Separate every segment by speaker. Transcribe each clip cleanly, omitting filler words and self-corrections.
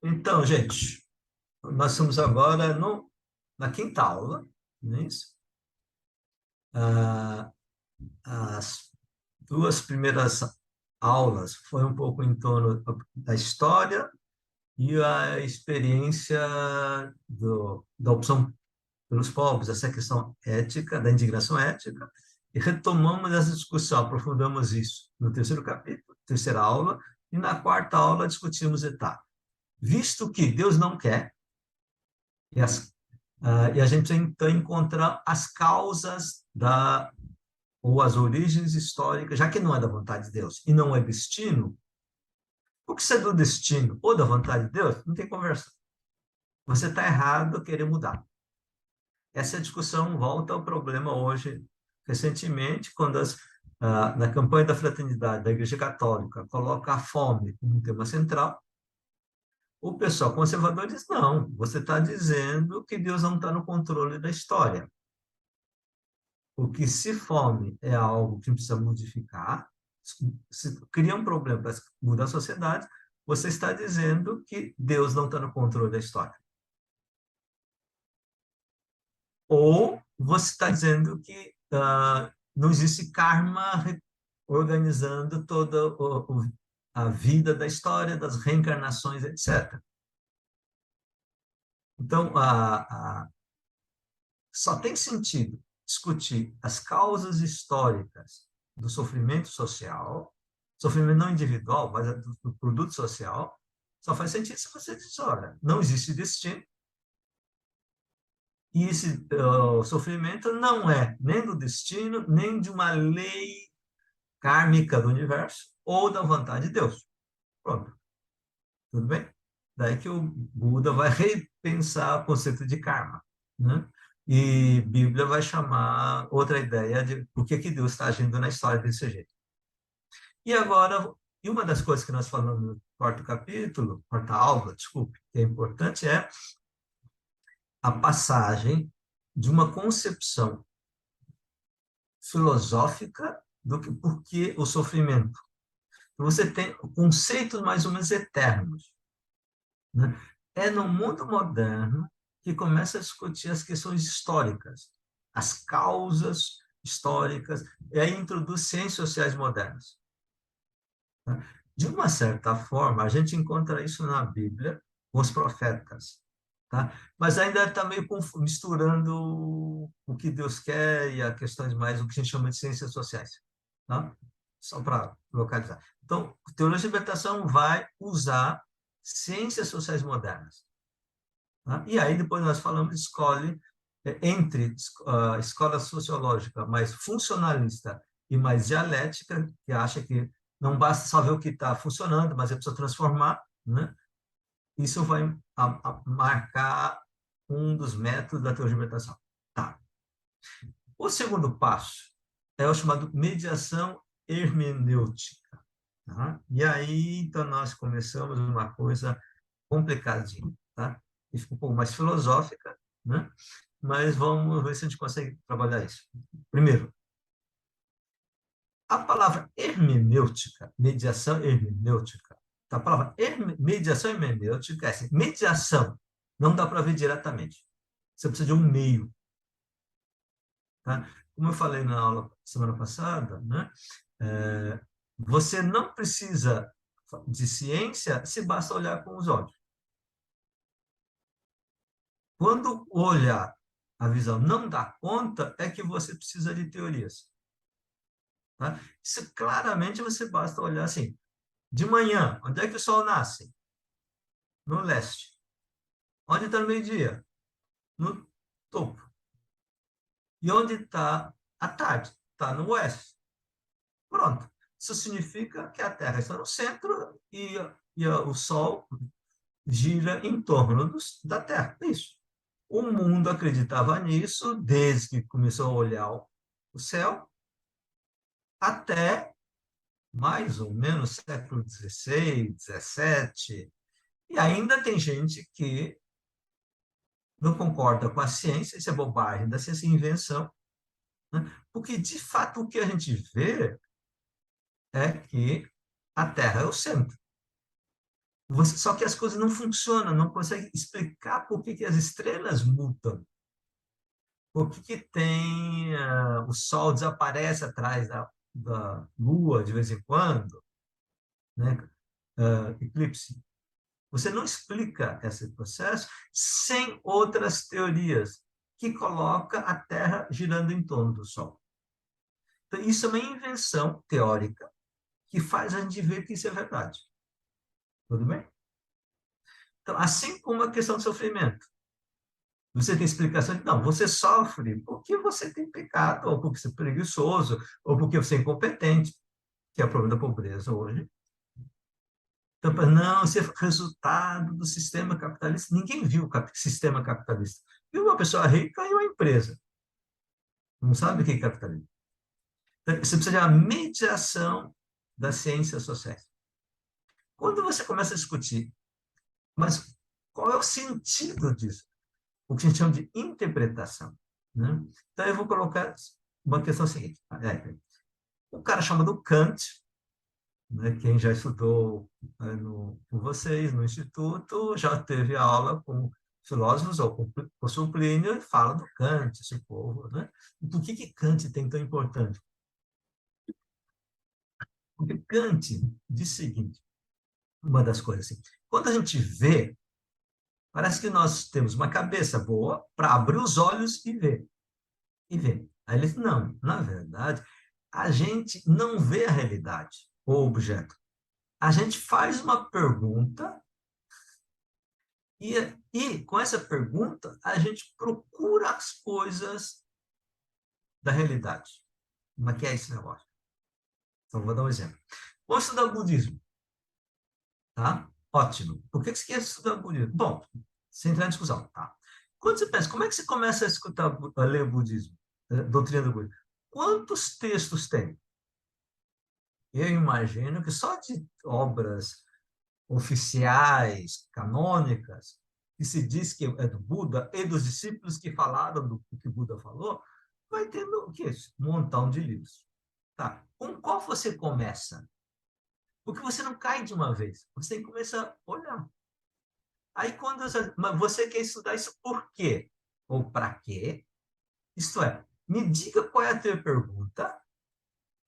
Speaker 1: Então, gente, nós estamos agora na quinta aula, não é isso? Ah, as duas primeiras aulas foi um pouco em torno da história e a experiência da opção pelos povos, essa questão ética, da indignação ética, e retomamos essa discussão, aprofundamos isso no terceiro capítulo, terceira aula, e na quarta aula discutimos etapa. Visto que Deus não quer, e e a gente então encontrar as causas ou as origens históricas, já que não é da vontade de Deus e não é destino, o que é do destino ou da vontade de Deus, não tem conversa. Você está errado a querer mudar. Essa discussão volta ao problema hoje, recentemente, quando na campanha da fraternidade da Igreja Católica coloca a fome como um tema central, o pessoal conservador diz, não, você está dizendo que Deus não está no controle da história. Porque se fome é algo que precisa modificar, se cria um problema para mudar a sociedade, você está dizendo que Deus não está no controle da história. Ou você está dizendo que não existe karma organizando toda a vida da história, das reencarnações, etc. Então, só tem sentido discutir as causas históricas do sofrimento social, sofrimento não individual, mas do produto social, só faz sentido se você diz, olha, não existe destino, e esse sofrimento não é nem do destino, nem de uma lei kármica do universo, ou da vontade de Deus. Pronto, tudo bem? Daí que o Buda vai repensar o conceito de karma, né? E Bíblia vai chamar outra ideia de por que Deus está agindo na história desse jeito. E agora, e uma das coisas que nós falamos no quarto capítulo, quarta aula, desculpe, que é importante, é a passagem de uma concepção filosófica do que por que o sofrimento. Você tem conceitos mais ou menos eternos, né? É no mundo moderno que começa a discutir as questões históricas, as causas históricas, e aí introduz ciências sociais modernas. Tá? De uma certa forma, a gente encontra isso na Bíblia, com os profetas. Tá? Mas ainda está meio misturando o que Deus quer e as questões mais, o que a gente chama de ciências sociais. Tá? Só para localizar. Então, a teologia de libertação vai usar ciências sociais modernas. Tá? E aí depois nós falamos, escolhe entre a escola sociológica mais funcionalista e mais dialética, que acha que não basta só ver o que está funcionando, mas é preciso transformar, né? Isso vai marcar um dos métodos da teologia de libertação. Tá. O segundo passo é o chamado mediação hermenêutica. Tá? E aí, então, nós começamos uma coisa complicadinha, tá? E fica um pouco mais filosófica, né? Mas vamos ver se a gente consegue trabalhar isso. Primeiro, a palavra hermenêutica, mediação hermenêutica, a palavra mediação hermenêutica é assim, mediação não dá para ver diretamente. Você precisa de um meio, tá? Como eu falei na aula semana passada, né? Você não precisa de ciência se basta olhar com os olhos. Quando olhar a visão não dá conta, é que você precisa de teorias. Tá? Isso claramente você basta olhar assim. De manhã, onde é que o sol nasce? No leste. Onde está no meio-dia? No topo. E onde está a tarde? Está no oeste. Pronto. Isso significa que a Terra está no centro e o Sol gira em torno da Terra. Isso. O mundo acreditava nisso desde que começou a olhar o céu até mais ou menos século XVI, XVII, e ainda tem gente que não concorda com a ciência, isso é bobagem da ciência, é invenção, né? Porque, de fato, o que a gente vê é que a Terra é o centro. Só que as coisas não funcionam, não consegue explicar por que, que as estrelas mutam, por que, que tem o Sol desaparece atrás da Lua de vez em quando, né? Eclipse. Você não explica esse processo sem outras teorias que coloca a Terra girando em torno do Sol. Então, isso é uma invenção teórica que faz a gente ver que isso é verdade. Tudo bem? Então, assim como a questão do sofrimento. Você tem explicação de, não, você sofre porque você tem pecado, ou porque você é preguiçoso, ou porque você é incompetente, que é o problema da pobreza hoje. Então, não, isso é resultado do sistema capitalista. Ninguém viu o sistema capitalista. Viu uma pessoa rica e uma empresa. Não sabe o que é capitalismo. Então, você precisa de uma mediação das ciências sociais. Quando você começa a discutir, mas qual é o sentido disso? O que a gente chama de interpretação. Né? Então, eu vou colocar uma questão seguinte. O cara chamado Kant, né, quem já estudou com vocês no Instituto, já teve aula com filósofos ou com o Plínio e fala do Kant, esse povo. Né? E por que Kant tem tão importante? Porque Kant diz o seguinte, uma das coisas assim, quando a gente vê, parece que nós temos uma cabeça boa para abrir os olhos e ver. E ver. Aí ele diz, não, na verdade, a gente não vê a realidade, o objeto. A gente faz uma pergunta e, e com essa pergunta a gente procura as coisas da realidade. Mas que é esse negócio? Então, vou dar um exemplo. Vamos estudar o budismo. Tá? Ótimo. Por que você quer estudar o budismo? Bom, sem entrar em discussão. Tá? Quando você pensa, como é que você começa a escutar, a ler o budismo? A doutrina do budismo? Quantos textos tem? Eu imagino que só de obras oficiais, canônicas, que se diz que é do Buda e dos discípulos que falaram do que o Buda falou, vai tendo o quê? Um montão de livros. Tá. Com qual você começa? Porque você não cai de uma vez. Você tem que começar a olhar. Aí quando você quer estudar isso por quê? Ou para quê? Isto é, me diga qual é a tua pergunta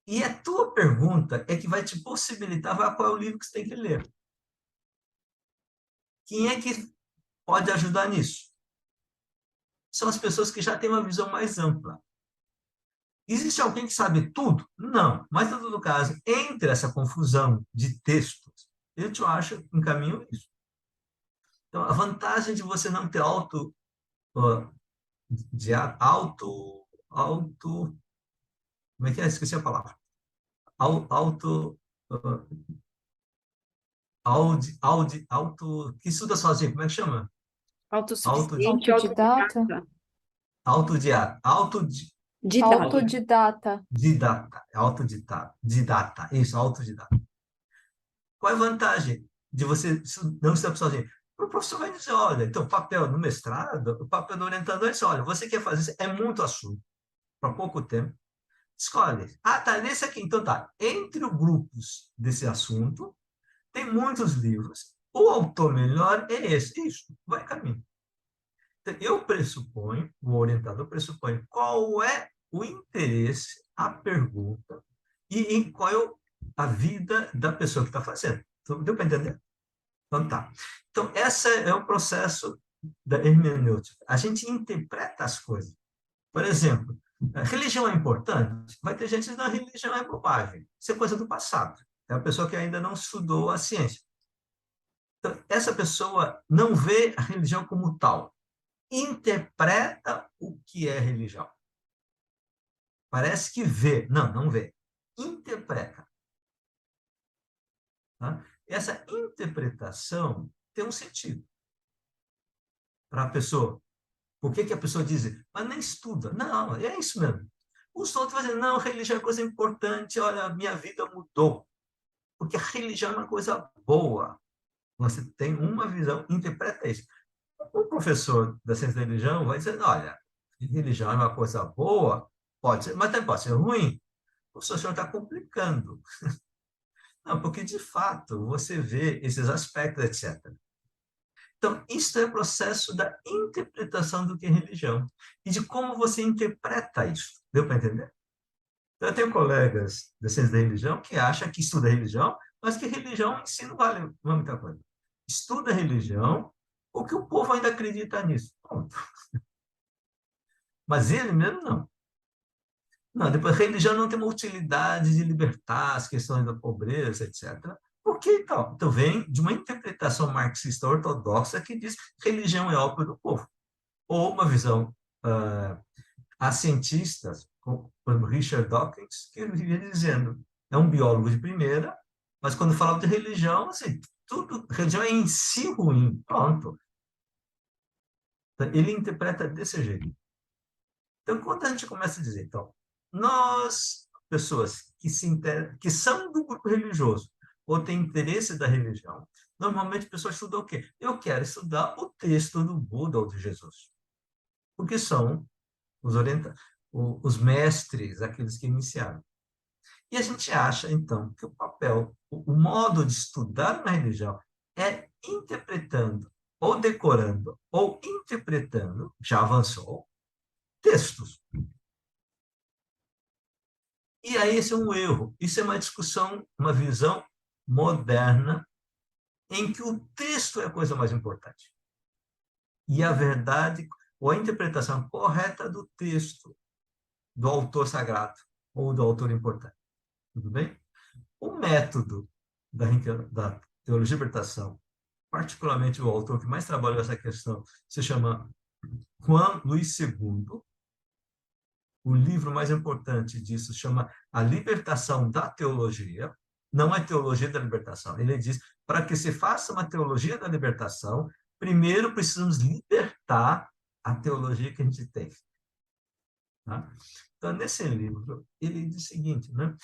Speaker 1: e a tua pergunta é que vai te possibilitar qual é o livro que você tem que ler. Quem é que pode ajudar nisso? São as pessoas que já têm uma visão mais ampla. Existe alguém que sabe tudo? Não. Mas, em todo caso, entre essa confusão de textos, eu te acho um caminho isso. Então, a vantagem de você não ter como é que é? Esqueci a palavra. Auto, que estuda sozinho, como é que chama?
Speaker 2: Autossuficiente,
Speaker 3: Autodidata?
Speaker 2: didata.
Speaker 1: Autodidata, isso, autodidata. Qual é a vantagem de você não estar sozinho? O professor vai dizer, olha, então, o papel no mestrado, o papel do orientador é dizer, olha, você quer fazer isso, é muito assunto, para pouco tempo, escolhe. Ah, tá, nesse aqui, então tá. Entre os grupos desse assunto, tem muitos livros, o autor melhor é esse, isso, vai caminho. Então, eu pressuponho, o orientador pressupõe qual é o interesse, a pergunta, e em qual é a vida da pessoa que está fazendo. Então, deu para entender? Então, tá. Então, esse é o processo da hermenêutica. A gente interpreta as coisas. Por exemplo, a religião é importante? Vai ter gente que diz, a religião é bobagem. Isso é coisa do passado. É a pessoa que ainda não estudou a ciência. Então, essa pessoa não vê a religião como tal. Interpreta o que é religião. Parece que vê. Não, não vê. Interpreta. Tá? Essa interpretação tem um sentido para a pessoa. Por que, que a pessoa diz, mas nem estuda? Não, é isso mesmo. Os outros vão dizer, não, religião é coisa importante, olha, minha vida mudou. Porque a religião é uma coisa boa. Você tem uma visão, interpreta isso. O professor da ciência da religião vai dizer, olha, religião é uma coisa boa, pode ser, mas também pode ser ruim. O senhor está complicando. Não, porque, de fato, você vê esses aspectos, etc. Então, isso é o processo da interpretação do que é religião e de como você interpreta isso. Deu para entender? Então, eu tenho colegas da ciência da religião que acham que estuda religião, mas que religião em si não vale muita coisa. Estuda religião porque o povo ainda acredita nisso. Ponto. Mas ele mesmo não. Não, depois, religião não tem uma utilidade de libertar as questões da pobreza, etc. Por que então? Então, vem de uma interpretação marxista ortodoxa que diz que religião é ópio do povo. Ou uma visão a cientistas, como por exemplo, Richard Dawkins, que vivia dizendo, é um biólogo de primeira, mas quando falava de religião, assim, tudo, religião é em si ruim, pronto. Então, ele interpreta desse jeito. Então, quando a gente começa a dizer, então, nós, pessoas que são do grupo religioso ou têm interesse da religião, normalmente a pessoa estuda o quê? Eu quero estudar o texto do Buda ou de Jesus, porque são os mestres, aqueles que iniciaram. E a gente acha, então, que o papel, o modo de estudar uma religião é interpretando, ou decorando, ou interpretando, já avançou, textos. E aí esse é um erro. Isso é uma discussão, uma visão moderna em que o texto é a coisa mais importante. E a verdade, ou a interpretação correta do texto, do autor sagrado, ou do autor importante. Tudo bem? O método da teologia de libertação, particularmente o autor que mais trabalhou essa questão, se chama Juan Luiz II. O livro mais importante disso chama A Libertação da Teologia. Não é teologia da libertação. Ele diz, para que se faça uma teologia da libertação, primeiro precisamos libertar a teologia que a gente tem. Tá? Então, nesse livro, ele diz o seguinte, né?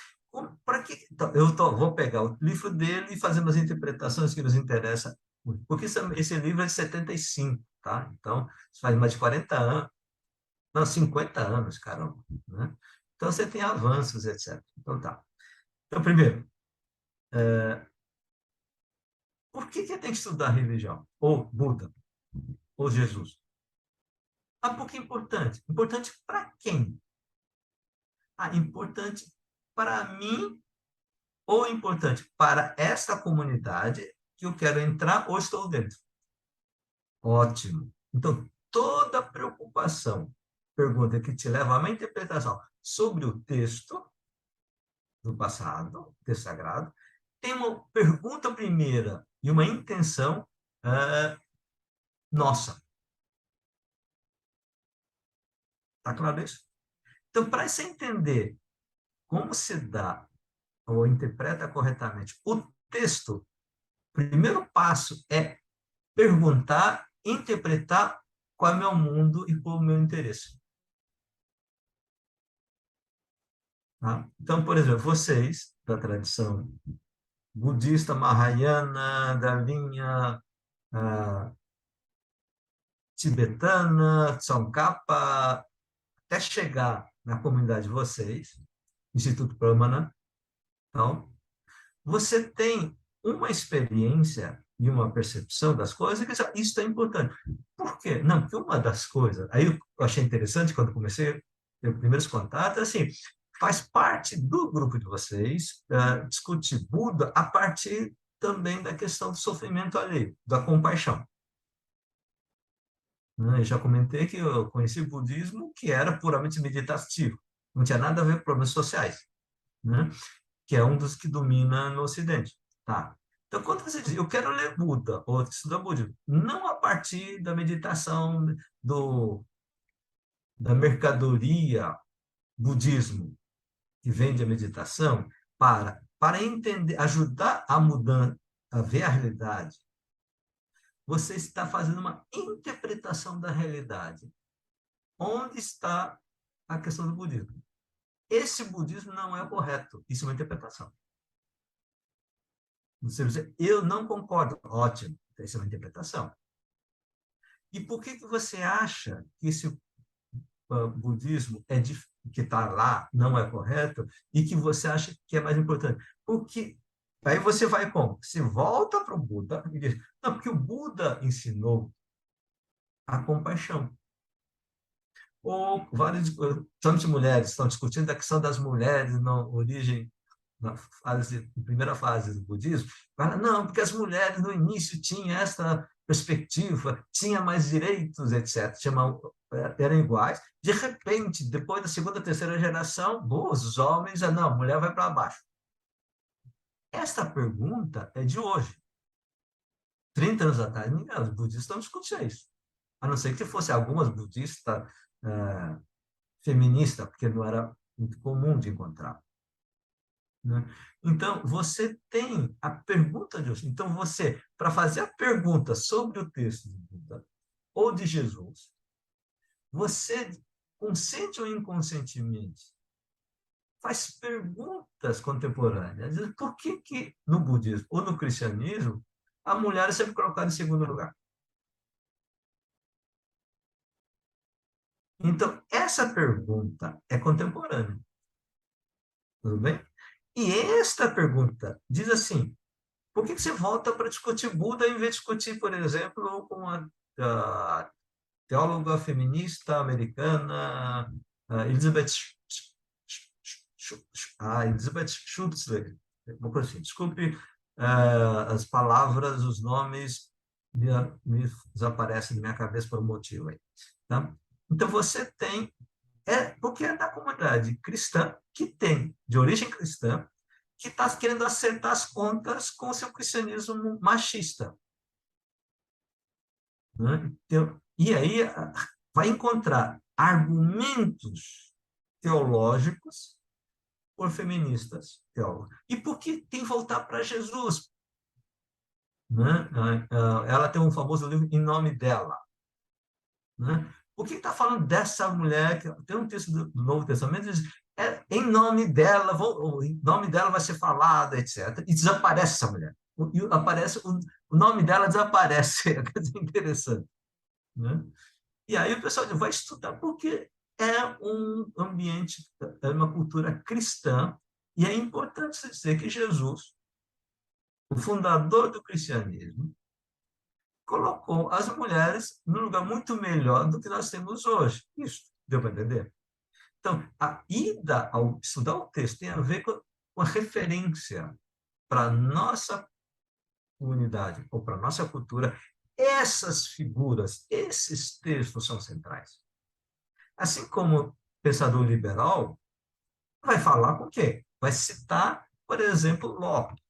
Speaker 1: Para que então, vou pegar o livro dele e fazer umas interpretações que nos interessam muito, porque esse livro é de 75, tá? Então, isso faz mais de 40 anos, não, 50 anos, caramba, né? Então, você tem avanços, etc. Então, tá. Então, primeiro, por que tem que estudar religião? Ou Buda, ou Jesus? Ah, porque é importante. Importante para quem? Ah, importante para mim ou importante para esta comunidade que eu quero entrar ou estou dentro. Ótimo. Então, toda preocupação, pergunta que te leva a uma interpretação sobre o texto do passado, texto sagrado, tem uma pergunta primeira e uma intenção nossa. Está claro isso? Então, para você entender como se dá ou interpreta corretamente o texto, o primeiro passo é perguntar, interpretar qual é o meu mundo e qual é o meu interesse. Tá? Então, por exemplo, vocês, da tradição budista, mahayana, da linha tibetana, Tsongkhapa, até chegar na comunidade de vocês, Instituto Pramana, então, você tem uma experiência e uma percepção das coisas, que isso é importante. Por quê? Não, porque uma das coisas, aí eu achei interessante quando comecei a ter os primeiros contatos, assim, faz parte do grupo de vocês discutir Buda a partir também da questão do sofrimento alheio, da compaixão. Né? Eu já comentei que eu conheci o budismo que era puramente meditativo, não tinha nada a ver com problemas sociais, né? Que é um dos que domina no Ocidente. Tá? Então, quando você diz, eu quero ler Buda, ou estudar budismo, não a partir da meditação, da mercadoria budismo, que vende a meditação, para entender, ajudar a mudar, a ver a realidade, você está fazendo uma interpretação da realidade. Onde está a questão do budismo? Esse budismo não é o correto, isso é uma interpretação. Você diz, eu não concordo. Ótimo, essa é uma interpretação. E por que você acha que esse budismo que está lá não é correto e que você acha que é mais importante? Porque Aí você vai como? Você volta para o Buda e diz, não, porque o Buda ensinou a compaixão. Ou vários tantas de mulheres estão discutindo a questão das mulheres na origem, primeira fase do budismo. Fala, não, porque as mulheres no início tinham essa perspectiva, tinham mais direitos, etc. Eram iguais. De repente, depois da segunda, terceira geração, os homens, não, a mulher vai para baixo. Esta pergunta é de hoje. 30 anos atrás, os budistas estão discutindo isso. A não ser que fosse algumas budistas feministas, porque não era muito comum de encontrar. Né? Então, você tem a pergunta de hoje. Então, você, para fazer a pergunta sobre o texto de Buda ou de Jesus, você, consciente ou inconscientemente, faz perguntas contemporâneas. Por que no budismo ou no cristianismo a mulher é sempre colocada em segundo lugar? Então, essa pergunta é contemporânea. Tudo bem? E esta pergunta diz assim: por que você volta para discutir Buda em vez de discutir, por exemplo, com a teóloga feminista americana Elizabeth Schutzler? Uma coisa assim. Desculpe as palavras, os nomes me desaparecem da minha cabeça por um motivo aí. Tá? Então, você tem porque é da comunidade cristã que tem, de origem cristã, que está querendo acertar as contas com o seu cristianismo machista. Né? Então, e aí vai encontrar argumentos teológicos por feministas teólogos. E por que tem que voltar para Jesus? Né? Ela tem um famoso livro Em Nome Dela. Né? O que está falando dessa mulher? Tem um texto do Novo Testamento que diz: em nome dela, em nome dela vai ser falado, etc. E desaparece essa mulher. E aparece, o nome dela desaparece. É coisa interessante. Né? E aí o pessoal vai estudar, porque é um ambiente, é uma cultura cristã, e é importante dizer que Jesus, o fundador do cristianismo, colocou as mulheres num lugar muito melhor do que nós temos hoje. Isso, deu para entender? Então, a ida ao estudar o texto tem a ver com a referência para a nossa comunidade ou para a nossa cultura. Essas figuras, esses textos são centrais. Assim como o pensador liberal vai falar com o quê? Vai citar, por exemplo, Locke,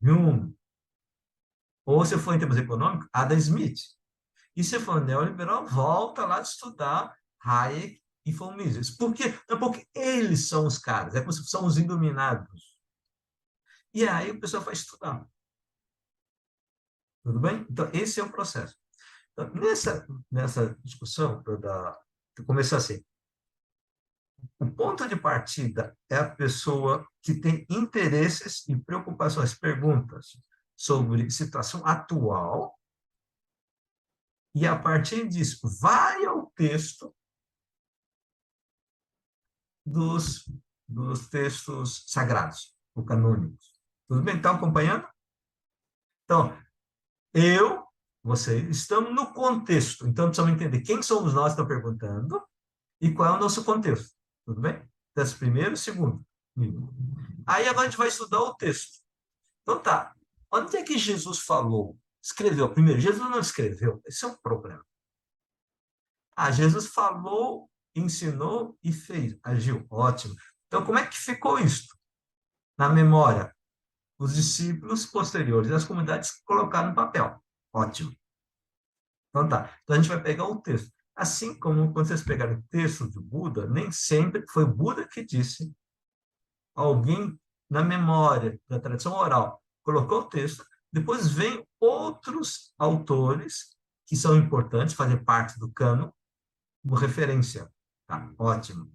Speaker 1: Hume, ou se for em termos econômicos, Adam Smith. E se for neoliberal, volta lá de estudar Hayek e von Mises. Por quê? Não, porque eles são os caras, é como se são os iluminados. E aí o pessoal vai estudar. Tudo bem? Então, esse é o processo. Então, nessa discussão, começar assim, o ponto de partida é a pessoa que tem interesses e preocupações, perguntas sobre situação atual, e a partir disso vai ao texto dos textos sagrados, ou canônicos. Tudo bem? Estão acompanhando? Então, você, estamos no contexto. Então, precisamos entender quem somos nós que estão perguntando e qual é o nosso contexto. Tudo bem? Então, primeiro e segundo. Aí agora a gente vai estudar o texto. Então tá, onde é que Jesus falou? Escreveu. Primeiro, Jesus não escreveu. Esse é um problema. Jesus falou, ensinou e fez. Agiu. Ótimo. Então, como é que ficou isso? Na memória. Os discípulos posteriores das comunidades colocaram no papel. Ótimo. Então tá. Então a gente vai pegar o texto. Assim como quando vocês pegaram o texto do Buda, nem sempre foi o Buda que disse, alguém na memória da tradição oral colocou o texto, depois vem outros autores que são importantes, fazem parte do cano, como referência. Tá? Ótimo.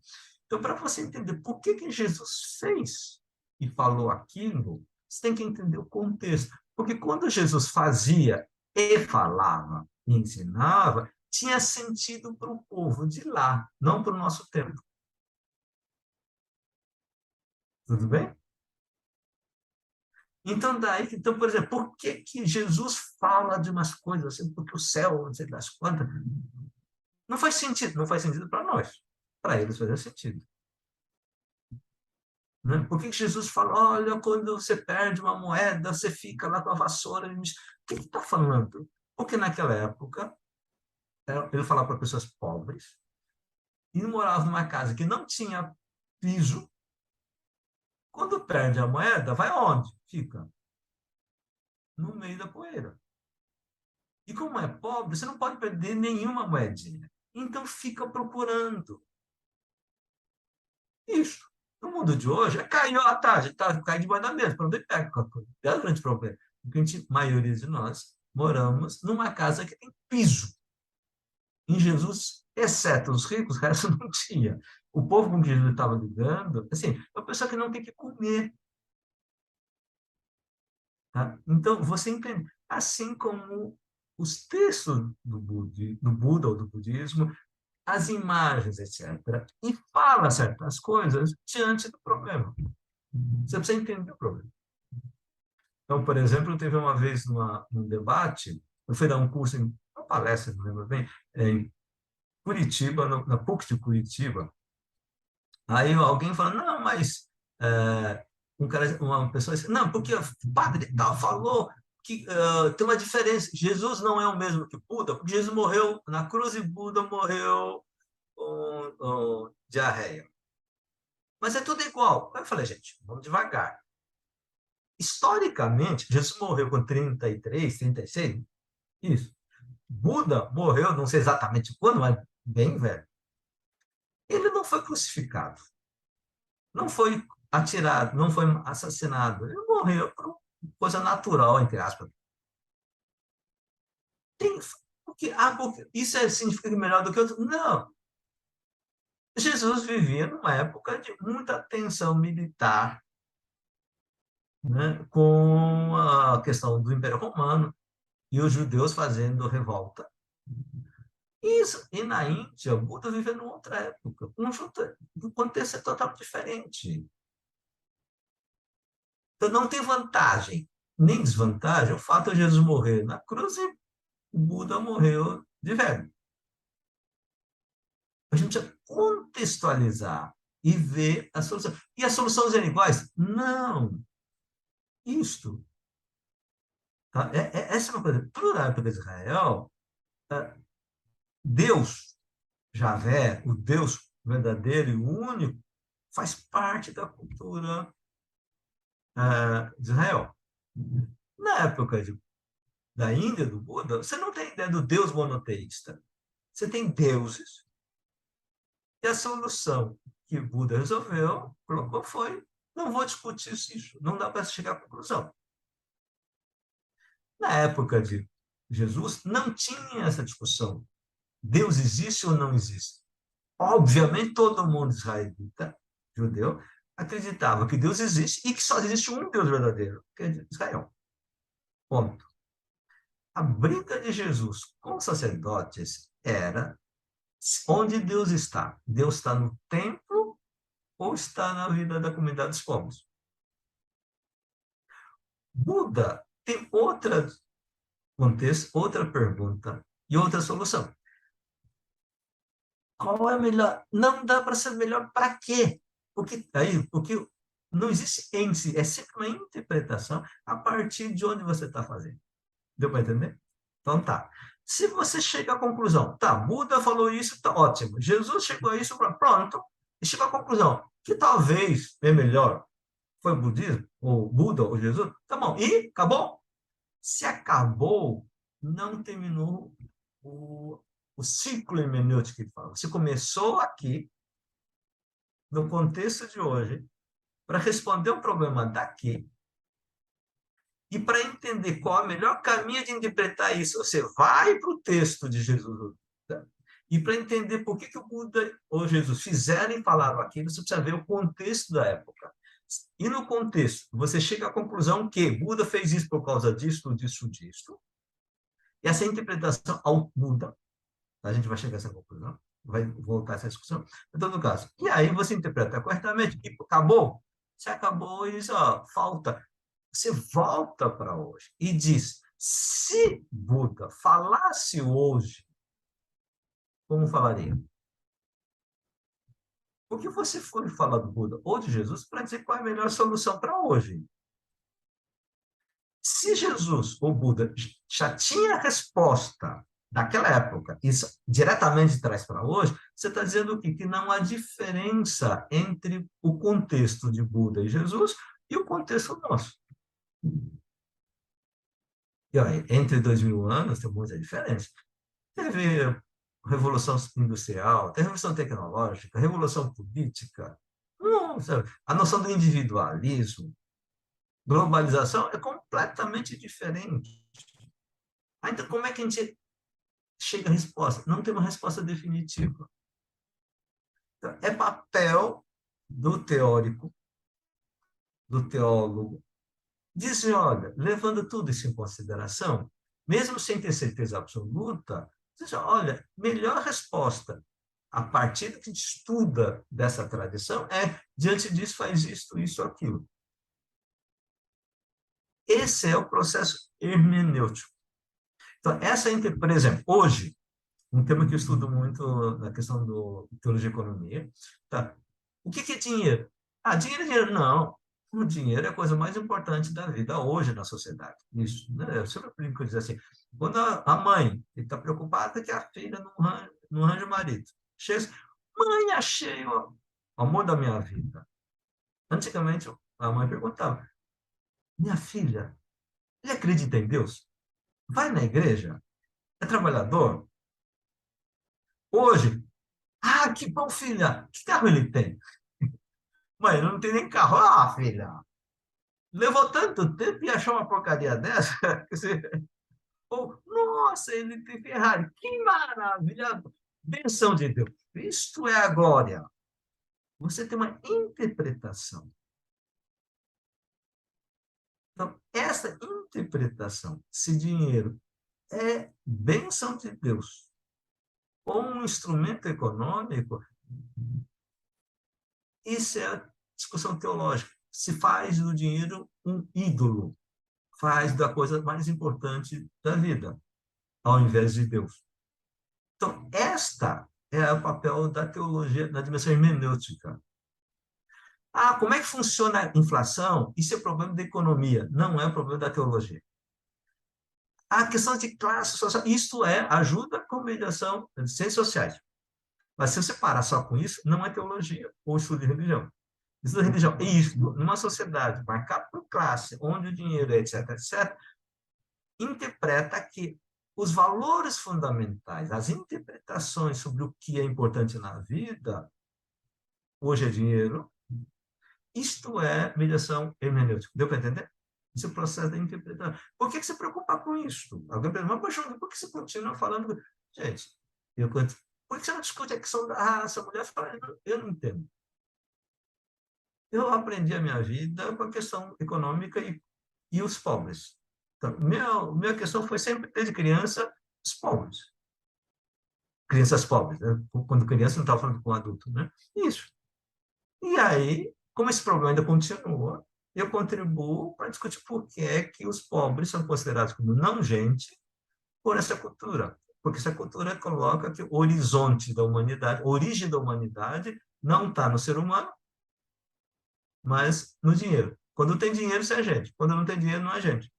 Speaker 1: Então, para você entender por que Jesus fez e falou aquilo, você tem que entender o contexto. Porque quando Jesus fazia e falava e ensinava, tinha sentido para o povo de lá, não para o nosso tempo. Tudo bem? Então, por exemplo, por que Jesus fala de umas coisas assim, porque o céu, não sei das quantas, não faz sentido, não faz sentido para nós. Para eles fazia sentido. Né? Por que Jesus fala, olha, quando você perde uma moeda, você fica lá com a vassoura? O que está falando? Porque naquela época, ele falava para pessoas pobres, e morava numa casa que não tinha piso. Quando perde a moeda, vai aonde? Fica no meio da poeira. E como é pobre, você não pode perder nenhuma moedinha. Então fica procurando. Isso. No mundo de hoje, caiu, tá, a gente tá caindo debaixo da mesa, para onde pega qualquer coisa. É o grande problema. Porque a maioria de nós moramos numa casa que tem piso. Em Jesus, exceto os ricos, o resto não tinha. O povo com que Jesus estava lidando, assim, é uma pessoa que não tem que comer. Tá? Então, você entende, assim como os textos do Buda ou do budismo, as imagens, etc., e fala certas coisas diante do problema. Você precisa entender o problema. Então, por exemplo, teve uma vez num debate, eu fui dar um curso, uma palestra, não lembro bem, em Curitiba, na PUC de Curitiba. Aí alguém falou, não, mas uma pessoa disse, não, porque o padre tal falou que tem uma diferença. Jesus não é o mesmo que Buda, porque Jesus morreu na cruz e Buda morreu com diarreia. Mas é tudo igual. Aí eu falei, gente, vamos devagar. Historicamente, Jesus morreu com 33, 36, isso. Buda morreu, não sei exatamente quando, mas bem velho. Ele não foi crucificado, não foi atirado, não foi assassinado. Ele morreu por coisa natural, entre aspas. Tem, porque isso significa que melhor do que outro? Não. Jesus vivia numa época de muita tensão militar, né, com a questão do Império Romano e os judeus fazendo revolta. Isso. E na Índia, o Buda vivia numa outra época. O contexto é totalmente diferente. Então, não tem vantagem nem desvantagem o fato de Jesus morrer na cruz e o Buda morreu de velho. A gente precisa contextualizar e ver a solução. E as soluções eram iguais? Não. Isto. Tá? Essa é uma coisa. Para a época de Israel, Deus, Javé, o Deus verdadeiro e único, faz parte da cultura de Israel. Na época da Índia, do Buda, você não tem ideia do Deus monoteísta. Você tem deuses, e a solução que o Buda resolveu, colocou, foi: não vou discutir isso, não dá para chegar à conclusão. Na época de Jesus, não tinha essa discussão. Deus existe ou não existe? Obviamente, todo mundo israelita, judeu, acreditava que Deus existe e que só existe um Deus verdadeiro, que é Israel. Ponto. A briga de Jesus com os sacerdotes era onde Deus está. Deus está no templo ou está na vida da comunidade dos povos? Buda tem outra contexto, outra pergunta e outra solução. Qual é a melhor? Não dá para ser melhor para quê? Porque não existe em si, é sempre uma interpretação a partir de onde você está fazendo. Deu para entender? Então tá. Se você chega à conclusão, tá, Buda falou isso, tá ótimo. Jesus chegou a isso, pronto. E chegou à conclusão que talvez é melhor. Foi o budismo, ou Buda, ou Jesus, tá bom. E acabou? Se acabou, não terminou o ciclo hermenêutico que fala. Você começou aqui, no contexto de hoje, para responder o problema daqui, e para entender qual é o melhor caminho de interpretar isso, você vai para o texto de Jesus. Tá? E para entender por que o Buda ou Jesus fizeram e falaram aquilo, você precisa ver o contexto da época. E no contexto, você chega à conclusão que Buda fez isso por causa disso, disso, disso. E essa interpretação ao Buda, a gente vai chegar a essa conclusão, vai voltar a essa discussão, em todo caso. E aí você interpreta corretamente e acabou. Se acabou, isso ó, falta você volta para hoje e diz, se Buda falasse hoje, como falaria? Porque você foi falar do Buda ou de Jesus para dizer qual é a melhor solução para hoje. Se Jesus ou Buda já tinha a resposta daquela época, isso diretamente traz para hoje, você está dizendo o quê? Que não há diferença entre o contexto de Buda e Jesus e o contexto nosso. E olha, entre 2000 anos tem muita diferença. Teve Revolução Industrial, teve Revolução Tecnológica, Revolução Política, sabe? A noção do individualismo, globalização é completamente diferente. Então, como é que a gente chega à resposta? Não tem uma resposta definitiva. Então, é papel do teórico, do teólogo, dizer, olha, levando tudo isso em consideração, mesmo sem ter certeza absoluta, dizer, olha, melhor resposta a partir do que a gente estuda dessa tradição é, diante disso, faz isto, isso, aquilo. Esse é o processo hermenêutico. Então, por exemplo, hoje, um tema que eu estudo muito na questão do teologia e economia, tá? O que é dinheiro? Ah, dinheiro é dinheiro. Não. O dinheiro é a coisa mais importante da vida hoje na sociedade. Isso, né? Eu sempre brinco dizer assim, quando a mãe está preocupada que a filha não arranja o marido, chega assim, mãe, achei o amor da minha vida. Antigamente, a mãe perguntava, minha filha, ele acredita em Deus? Vai na igreja? É trabalhador? Hoje, ah, que bom, filha. Que carro ele tem? Mãe, não tem nem carro. Ah, filha, levou tanto tempo e achou uma porcaria dessa? Ou, nossa, ele tem Ferrari. Que maravilha! Benção de Deus. Isto é a glória. Você tem uma interpretação. Então, essa interpretação, se dinheiro é bênção de Deus ou um instrumento econômico, isso é a discussão teológica. Se faz do dinheiro um ídolo, faz da coisa mais importante da vida, ao invés de Deus. Então, esta é o papel da teologia na dimensão hermenêutica. Ah, como é que funciona a inflação? Isso é problema da economia, não é problema da teologia. A questão de classe social, isto é ajuda com mediação de ciências sociais. Mas se você parar só com isso, não é teologia ou estudo de religião. Estudo de religião é isso, numa sociedade marcada por classe, onde o dinheiro é, etc., etc., interpreta que os valores fundamentais, as interpretações sobre o que é importante na vida, hoje é dinheiro, isto é mediação hermenêutica. Deu para entender? Esse é o processo da interpretação. Por que se preocupa com isso? Alguém pergunta, mas por que você continua falando? Gente, por que você não discute a questão da raça? A mulher fala, eu não entendo. Eu aprendi a minha vida com a questão econômica e os pobres. Então, minha questão foi sempre, desde criança, os pobres. Crianças pobres, né? Quando criança, não estava falando com adulto, né? Isso. E aí, como esse problema ainda continua, eu contribuo para discutir por que é que os pobres são considerados como não gente por essa cultura. Porque essa cultura coloca que o horizonte da humanidade, a origem da humanidade, não está no ser humano, mas no dinheiro. Quando tem dinheiro, você é gente. Quando não tem dinheiro, não é gente.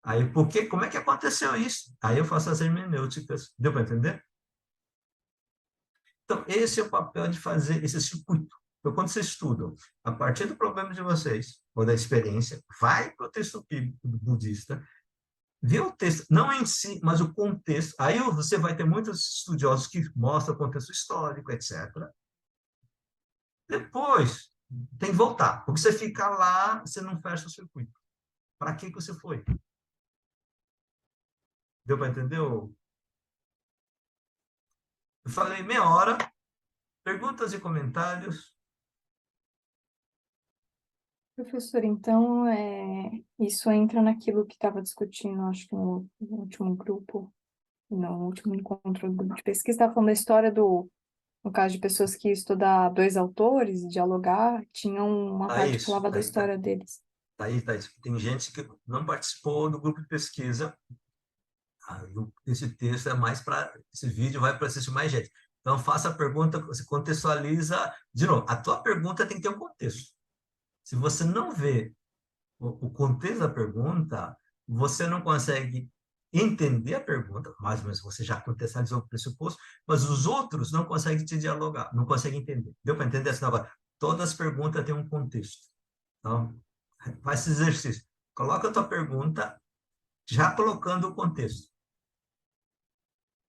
Speaker 1: Aí, como é que aconteceu isso? Aí eu faço as hermenêuticas. Deu para entender? Então, esse é o papel de fazer esse circuito. Então, quando vocês estudam, a partir do problema de vocês, ou da experiência, vai para o texto bíblico budista, vê o texto, não em si, mas o contexto. Aí você vai ter muitos estudiosos que mostram o contexto histórico, etc. Depois, tem que voltar, porque você fica lá, você não fecha o circuito. Para que você foi? Deu para entender? Eu falei meia hora, perguntas e comentários.
Speaker 2: Professor, então, isso entra naquilo que estava discutindo, acho que no último grupo, no último encontro do grupo de pesquisa, estava falando da história no caso de pessoas que estudar dois autores e dialogar, tinham uma
Speaker 1: Ah,
Speaker 2: parte que
Speaker 1: isso.
Speaker 2: falava da história deles.
Speaker 1: Aí, tem gente que não participou do grupo de pesquisa. Esse texto é mais para. Esse vídeo vai para assistir mais gente. Então, faça a pergunta, você contextualiza. De novo, a tua pergunta tem que ter um contexto. Se você não vê o contexto da pergunta, você não consegue entender a pergunta, mais ou menos você já contextualizou o pressuposto, mas os outros não conseguem te dialogar, não conseguem entender. Deu para entender essa agora? Todas as perguntas têm um contexto. Então, faz esse exercício. Coloca a tua pergunta já colocando o contexto.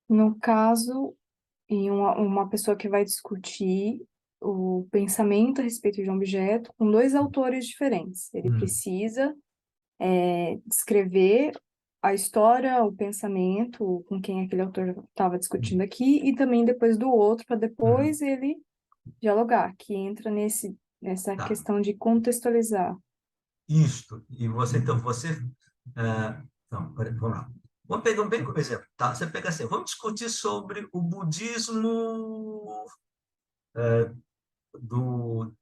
Speaker 2: No caso, em uma pessoa que vai discutir o pensamento a respeito de um objeto com dois autores diferentes. Ele
Speaker 1: Hum,
Speaker 2: precisa descrever a história, o pensamento com quem aquele autor estava discutindo
Speaker 1: hum,
Speaker 2: aqui e também depois do outro, para
Speaker 1: hum.
Speaker 2: depois ele dialogar, que entra nessa
Speaker 1: Tá.
Speaker 2: questão de contextualizar.
Speaker 1: Isto. E você, então, então, vamos lá. Vamos pegar bem como exemplo, tá? Você pega assim, vamos discutir sobre o budismo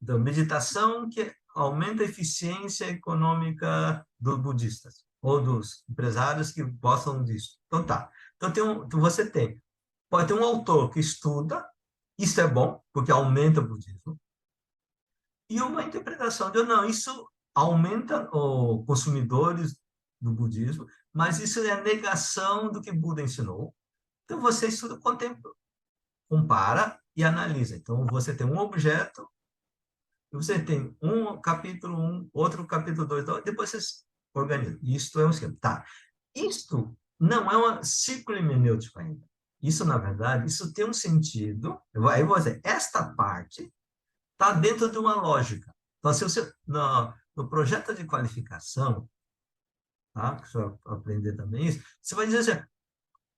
Speaker 1: da meditação que aumenta a eficiência econômica dos budistas ou dos empresários que gostam disso. Então tá. Então você pode ter um autor que estuda, isso é bom, porque aumenta o budismo, e uma interpretação de, não, isso aumenta os consumidores do budismo, mas isso é a negação do que Buda ensinou. Então você estuda, contempla, compara e analisa. Então você tem um objeto. Você tem um capítulo um, outro capítulo 2, depois você organiza. Isto é um esquema. Tá. Isto não é um ciclo hermenêutico ainda. Isso, na verdade, isso tem um sentido. Aí eu vou dizer, esta parte está dentro de uma lógica. Então, se você, no projeto de qualificação, tá? Que você vai aprender também isso, você vai dizer assim,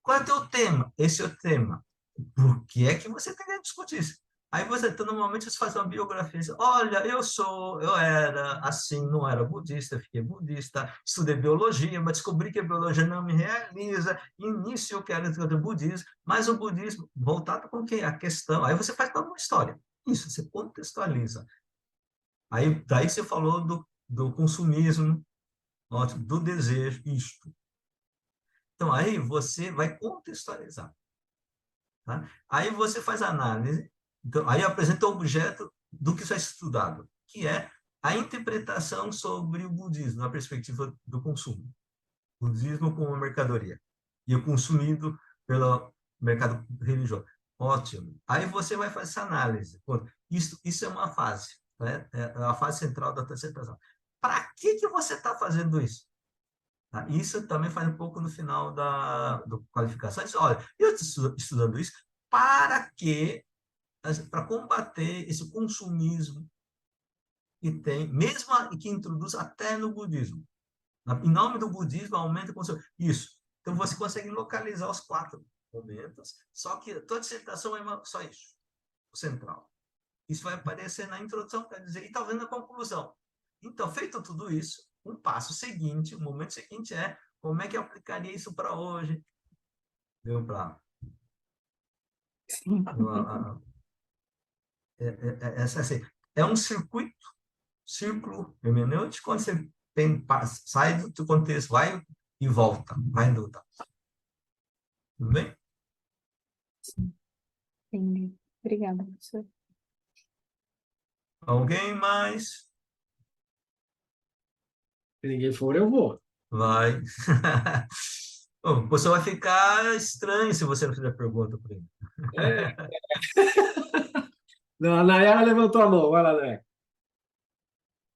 Speaker 1: qual é o teu tema? Esse é o tema. Por que é que você tem que discutir isso? Aí você, então, normalmente, você faz uma biografia. Diz, olha, eu era assim, não era budista, fiquei budista, estudei biologia, mas descobri que a biologia não me realiza. Início eu quero estudar budismo, mas o budismo voltado com o quê? A questão. Aí você faz toda uma história. Isso, você contextualiza. Aí, daí você falou do consumismo, do desejo, isto. Então, aí você vai contextualizar. Tá? Aí você faz a análise, então, aí apresenta o objeto do que está estudado, que é a interpretação sobre o budismo, na perspectiva do consumo. O budismo como mercadoria e o consumido pelo mercado religioso. Ótimo. Aí você vai fazer essa análise. Pô, isso é uma fase, né? É a fase central da interpretação. Para que você está fazendo isso? Tá? Isso também faz um pouco no final do qualificação. Diz, olha, eu estou estudando isso para que para combater esse consumismo que tem, mesmo que introduz até no budismo. Em nome do budismo, aumenta o consumo. Isso. Então, você consegue localizar os quatro momentos, só que toda dissertação é só isso, o central. Isso vai aparecer na introdução, quer dizer, e talvez na conclusão. Então, feito tudo isso, um passo seguinte, o momento seguinte é como é que eu aplicaria isso para hoje? Deu para.
Speaker 2: Sim.
Speaker 1: Essa, assim, é um círculo hermenêutico, quando você sai do contexto, vai e volta, vai e volta. Tudo bem?
Speaker 2: Sim, entendi. Obrigada, professor.
Speaker 1: Alguém mais?
Speaker 3: Se ninguém for, eu vou.
Speaker 1: Vai. Bom, você vai ficar estranho se você não fizer pergunta para ele.
Speaker 3: É. Não, a Nayara levantou a mão. Vai lá, Nayara.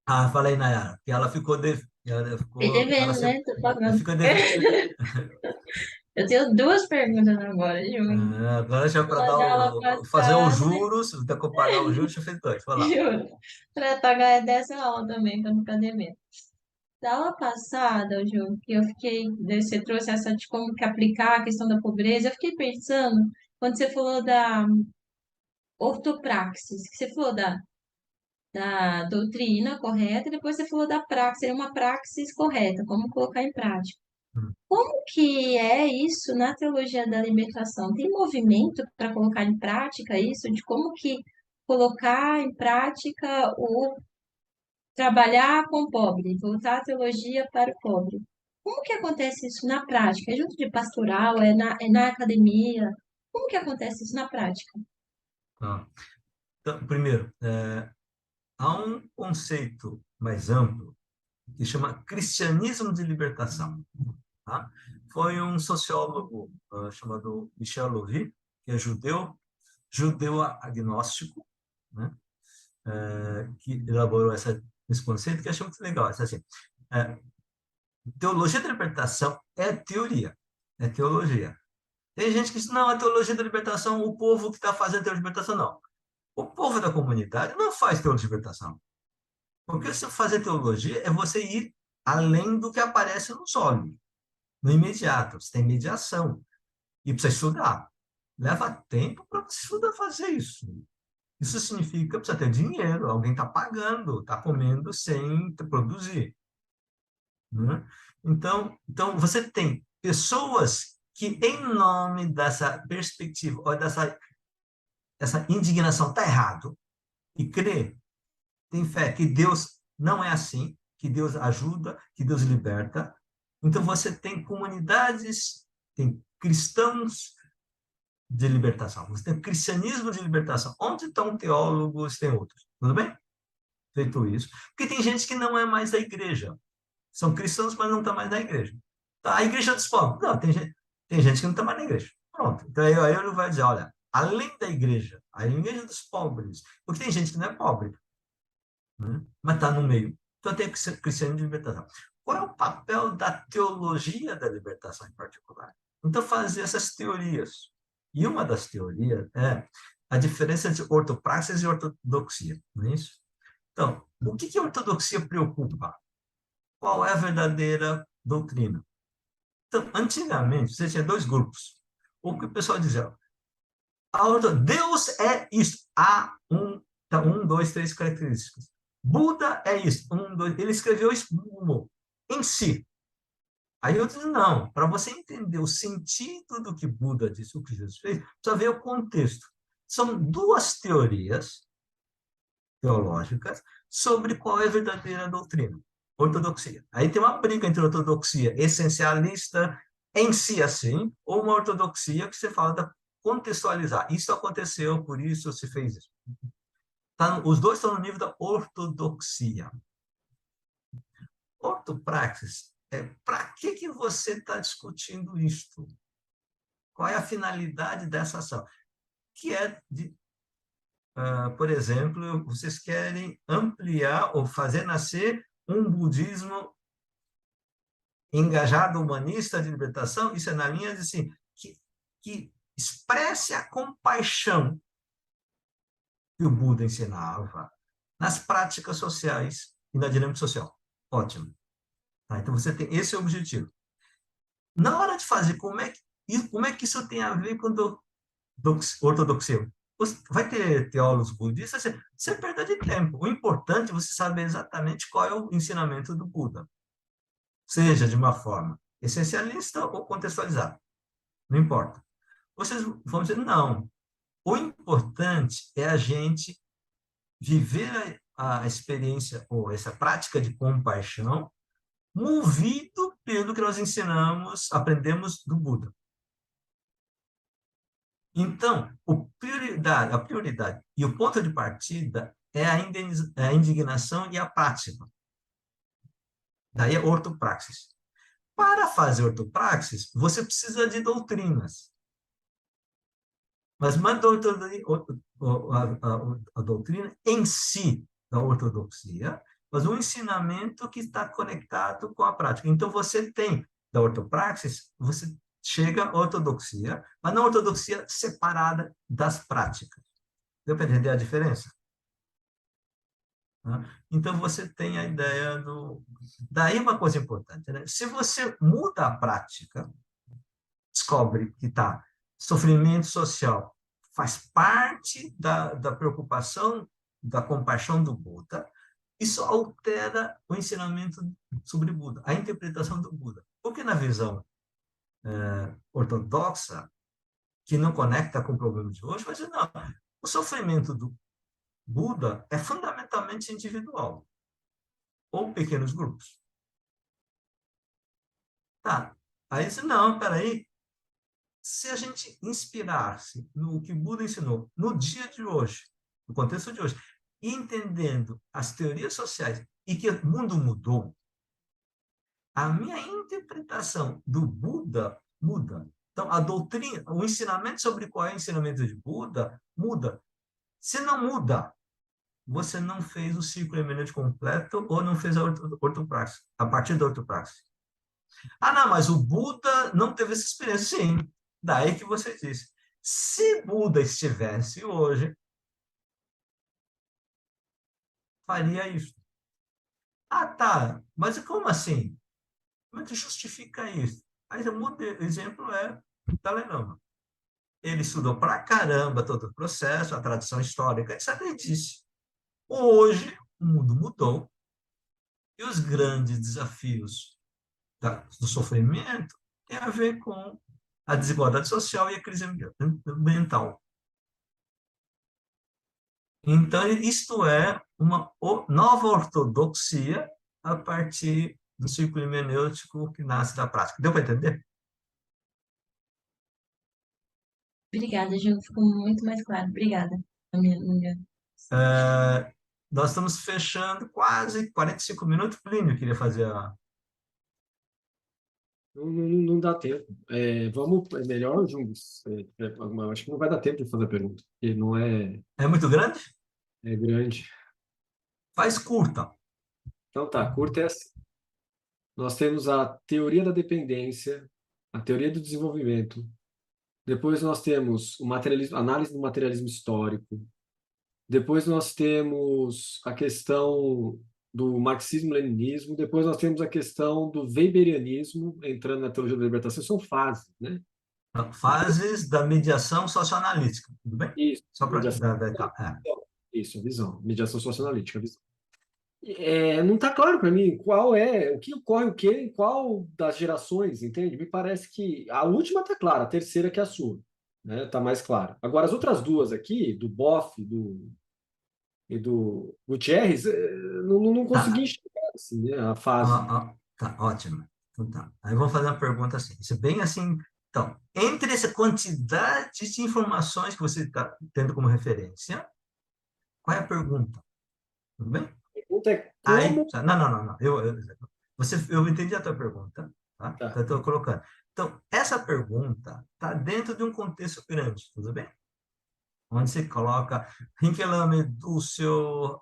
Speaker 1: Ah, falei, Nayara, que ela ficou, ela
Speaker 4: Fiquei
Speaker 1: ficou,
Speaker 4: devendo, né? Tô
Speaker 1: ela
Speaker 4: pagando.
Speaker 1: fica devendo.
Speaker 4: Eu tenho duas perguntas agora, juro.
Speaker 1: Agora já para
Speaker 4: Uma da aula
Speaker 1: fazer os
Speaker 4: passada,
Speaker 1: juros, até que eu pagar os juros, já fez dois. Vai lá.
Speaker 4: juro. Para pagar dessa aula também, para não ficar devendo. Da aula passada, Ju, que eu fiquei, você trouxe essa de como que aplicar a questão da pobreza, eu fiquei pensando, quando você falou da ortopraxis, que você falou da doutrina correta, e depois você falou da praxis, seria uma praxis correta, como colocar em prática.
Speaker 1: Hum.
Speaker 4: Como que é isso na teologia da libertação? Tem movimento para colocar em prática isso, de como que colocar em prática o trabalhar com o pobre, voltar a teologia para o pobre. Como que acontece isso na prática? É junto de pastoral? É na academia? Como que acontece isso na prática?
Speaker 1: Tá? Então, primeiro, há um conceito mais amplo que chama cristianismo de libertação. Tá? Foi um sociólogo chamado Michel Loury, que é judeu agnóstico, né? Que elaborou esse conceito, que eu achei muito legal. Assim, é, teologia da libertação é teoria, é teologia. Tem gente que diz, não, a teologia da libertação, o povo que está fazendo teologia da libertação, não. O povo da comunidade não faz teologia de libertação. Porque se fazer teologia é você ir além do que aparece nos olhos, no imediato. Você tem mediação. E precisa estudar. Leva tempo para você estudar fazer isso. Isso significa que precisa ter dinheiro, alguém está pagando, está comendo sem produzir. Né? Então, você tem pessoas que, em nome dessa perspectiva, ou essa indignação, está errado, e crê, tem fé que Deus não é assim, que Deus ajuda, que Deus liberta. Então, você tem comunidades, tem cristãos de libertação, você tem cristianismo de libertação. Onde estão teólogos, tem outros. Tudo bem? Feito isso. Porque tem gente que não é mais da igreja. São cristãos, mas não estão mais na igreja. Tá, a igreja dos pobres. Não, tem gente que não está mais na igreja. Pronto. Então, aí ele vai dizer, olha, além da igreja, a igreja dos pobres, porque tem gente que não é pobre, né? Mas está no meio. Então, tem cristianismo de libertação. Qual é o papel da teologia da libertação em particular? Então, fazer essas teorias. E uma das teorias é a diferença entre ortopraxis e ortodoxia, não é isso? Então, o que a ortodoxia preocupa? Qual é a verdadeira doutrina? Então, antigamente, você tinha dois grupos. O que o pessoal dizia, Deus é isso. Há dois, três características. Buda é isso. Dois. Ele escreveu isso em si. Aí eu disse, não, para você entender o sentido do que Buda disse, o que Jesus fez, precisa ver o contexto. São duas teorias teológicas sobre qual é a verdadeira doutrina. Ortodoxia. Aí tem uma briga entre ortodoxia essencialista em si assim, ou uma ortodoxia que você fala da contextualizar. Isso aconteceu, por isso se fez isso. Os dois estão no nível da ortodoxia. Ortopraxis para que você está discutindo isto? Qual é a finalidade dessa ação? Que é por exemplo, vocês querem ampliar ou fazer nascer um budismo engajado, humanista, de libertação? Isso é na linha de assim, que expresse a compaixão que o Buda ensinava nas práticas sociais e na dinâmica social. Ótimo. Tá, então, você tem esse objetivo. Na hora de fazer, como é que isso tem a ver com ortodoxia? Vai ter teólogos budistas, você perde de tempo. O importante é você saber exatamente qual é o ensinamento do Buda. Seja de uma forma essencialista ou contextualizada. Não importa. Vocês vão dizer, não. O importante é a gente viver a experiência ou essa prática de compaixão movido pelo que nós ensinamos, aprendemos do Buda. Então, a prioridade e o ponto de partida é a indignação e a prática. Daí a ortopraxis. Para fazer ortopraxis, você precisa de doutrinas. Mas não a doutrina em si da ortodoxia, mas um ensinamento que está conectado com a prática. Então, você tem da ortopraxis, você chega à ortodoxia, mas não a ortodoxia separada das práticas. Deu para entender a diferença? Então, você tem a ideia do... Daí uma coisa importante, né? Se você muda a prática, descobre que sofrimento social faz parte da preocupação, da compaixão do Buda, isso altera o ensinamento sobre Buda, a interpretação do Buda. Porque na visão ortodoxa, que não conecta com o problema de hoje, vai dizer, não, o sofrimento do Buda é fundamentalmente individual. ou pequenos grupos. Tá. Aí disse, não, peraí. Se a gente inspirar-se no que Buda ensinou no dia de hoje, no contexto de hoje, entendendo as teorias sociais e que o mundo mudou, a minha interpretação do Buda muda. Então, a doutrina, o ensinamento sobre qual é o ensinamento de Buda muda. Se não muda, você não fez o ciclo hermenêutico completo ou não fez a ortopraxe, a partir da ortopraxe. Ah, não, mas o Buda não teve essa experiência. Sim, daí que você disse. Se Buda estivesse hoje, faria isso. Ah, tá, mas como assim? Como é que justifica isso? Aí o exemplo é Dalai Lama. Ele estudou pra caramba todo o processo, a tradição histórica, etc. E disse, hoje o mundo mudou e os grandes desafios do sofrimento têm a ver com a desigualdade social e a crise ambiental. Então, isto é uma nova ortodoxia a partir do ciclo hermenêutico que nasce da prática. Deu para entender?
Speaker 4: Obrigada, Ju, ficou muito mais claro. Obrigada.
Speaker 1: Nós estamos fechando quase 45 minutos. Plínio queria fazer a...
Speaker 3: Não dá tempo. É melhor, Jungs. Acho que não vai dar tempo de fazer a pergunta, porque não
Speaker 1: É muito grande?
Speaker 3: é grande.
Speaker 1: Faz curta.
Speaker 3: Então tá, curta é assim. Nós temos a teoria da dependência, a teoria do desenvolvimento. Depois nós temos o materialismo, análise do materialismo histórico. Depois nós temos a questão do marxismo-leninismo. Depois nós temos a questão do weberianismo, entrando na teologia da libertação. São fases, né?
Speaker 1: Fases da mediação socioanalítica. Tudo bem?
Speaker 3: Isso,
Speaker 1: Só para
Speaker 3: mediação.
Speaker 1: dar detalhe.
Speaker 3: Isso, a visão. Mediação socioanalítica, a visão. Não está claro para mim o que ocorre o quê em qual das gerações, entende? Me parece que a última está clara, a terceira que é a sua, né? Está mais clara. Agora, as outras duas aqui, do Boff e do Gutierrez, não consegui
Speaker 1: Tá.
Speaker 3: enxergar assim, né, a fase.
Speaker 1: Tá, ótimo. Então, tá. Aí vou fazer uma pergunta assim. Isso é bem assim. Então, entre essa quantidade de informações que você está tendo como referência, qual é a pergunta? Tudo bem?
Speaker 3: A pergunta é
Speaker 1: Aí,
Speaker 3: como.
Speaker 1: não. Eu entendi a tua pergunta, tá?
Speaker 3: Tá,
Speaker 1: Então, eu estou colocando. Então, essa pergunta está dentro de um contexto grande, tudo bem? Onde você coloca Rinkelame, Dussel,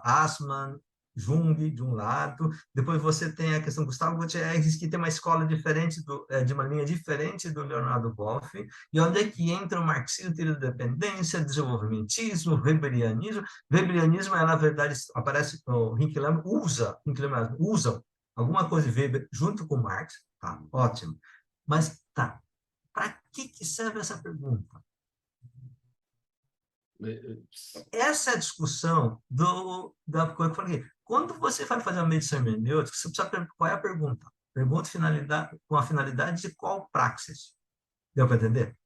Speaker 1: Assmann, Jung, de um lado, depois você tem a questão Gustavo Gutierrez, que tem uma escola diferente, de uma linha diferente do Leonardo Boff, e onde é que entra o marxismo, teoria da dependência, desenvolvimentismo, weberianismo. Weberianismo, na verdade, aparece, o Rinkelame usam alguma coisa de Weber junto com Marx, tá, ótimo. Mas, tá, para que serve essa pergunta? Essa é a discussão da coisa que eu falei. Quando você vai fazer uma medição hermenêutica, você precisa perguntar qual é a pergunta. Pergunta finalidade, com a finalidade de qual praxis. Deu para entender?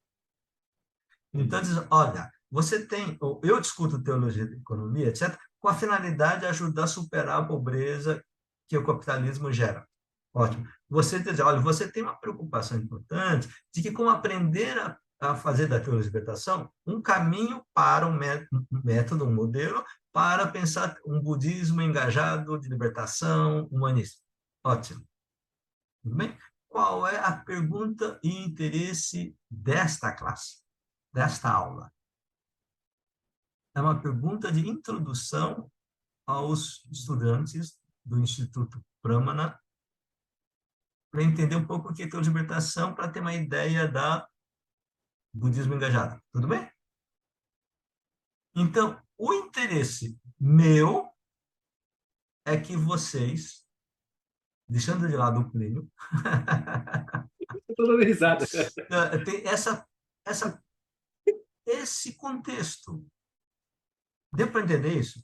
Speaker 1: Então, diz, olha, você tem, eu discuto teologia da economia, etc., com a finalidade de ajudar a superar a pobreza que o capitalismo gera. Ótimo. Você diz, olha, você tem uma preocupação importante de que como aprender a fazer da teologia da libertação um caminho para um método, um modelo, para pensar um budismo engajado de libertação humanista. Ótimo. Tudo bem? Qual é a pergunta e interesse desta classe, desta aula? É uma pergunta de introdução aos estudantes do Instituto Pramana para entender um pouco o que é teologia de libertação, para ter uma ideia da budismo engajado. Tudo bem? Então, o interesse meu é que vocês, deixando de lado o Plínio,
Speaker 3: Estou dando risada.
Speaker 1: tem esse contexto. Deu para entender isso?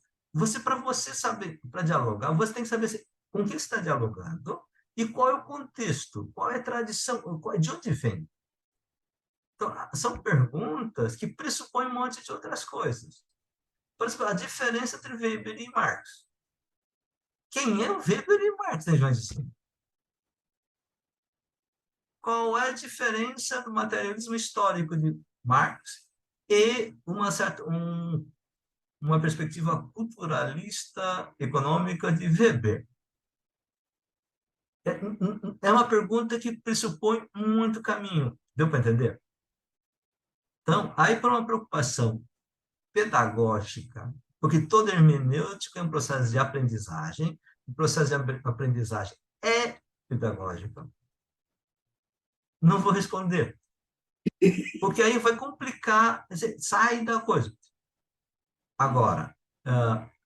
Speaker 1: Para você saber, para dialogar, você tem que saber com quem você está dialogando e qual é o contexto, qual é a tradição, de onde vem. Então, são perguntas que pressupõem um monte de outras coisas. Por exemplo, a diferença entre Weber e Marx. quem é o Weber e Marx, né, João? Assim? Qual é a diferença do materialismo histórico de Marx e uma perspectiva culturalista econômica de Weber? É uma pergunta que pressupõe muito caminho. Deu para entender? Então, aí para uma preocupação pedagógica, porque toda hermenêutica é um processo de aprendizagem, o processo de aprendizagem é pedagógico. Não vou responder, porque aí vai complicar, sai da coisa. Agora,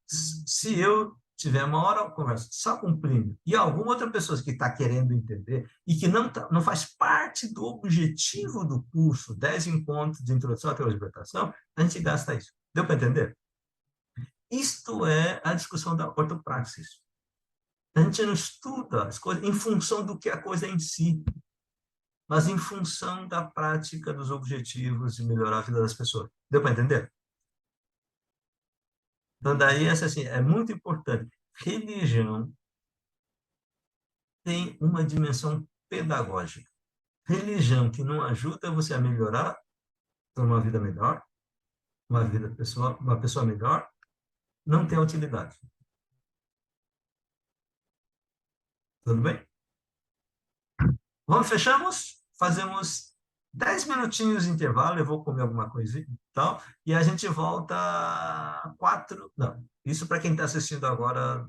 Speaker 1: se eu tiver uma hora de conversa só com o Plínio e alguma outra pessoa que está querendo entender e que não faz parte do objetivo do curso 10 encontros de introdução à teoria da libertação, a gente gasta isso. Deu para entender? Isto é a discussão da ortopraxis. A gente não estuda as coisas em função do que a coisa é em si, mas em função da prática dos objetivos de melhorar a vida das pessoas. Deu para entender? Então, daí, assim, é muito importante. Religião tem uma dimensão pedagógica. Religião que não ajuda você a melhorar, ter uma vida melhor, uma pessoa melhor, não tem utilidade. Tudo bem? Fechamos? Fazemos 10 minutinhos de intervalo, eu vou comer alguma coisa e tal, e a gente volta 4. Não, isso para quem está assistindo agora